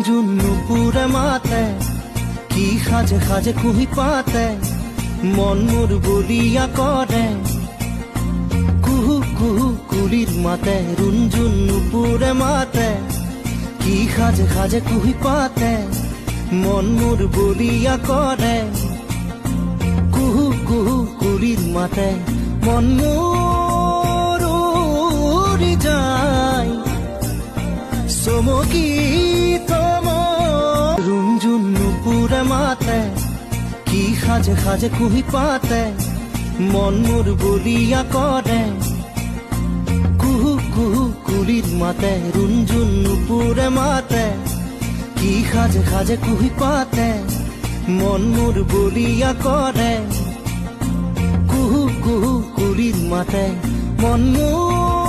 ঝুন নুপুরে মাতে কি সাজে সাজে কুহি পাতে মন মোর বলিয়া করে কুহু কুহু কুলির মাতে রুনঝুন নুপুরে মাতে কি সাজে সাজে কুহি পাতে মন মোর বলিয়া করে কুহু কুহু কুলির মাতে মন মোর উড়ি যায় চমকি রুনঝুন নুপুরে মাতে কি সাজে সাজে কুহি পাতে মন মোর বলিয়া করে কুহু কুহু কুলির মাতে রুনঝুন নুপুরে মাতে কি সাজে সাজে কুহি পাতে মন মোর বলিয়া করে কুহু কুহু কুলির মাতে মন মোর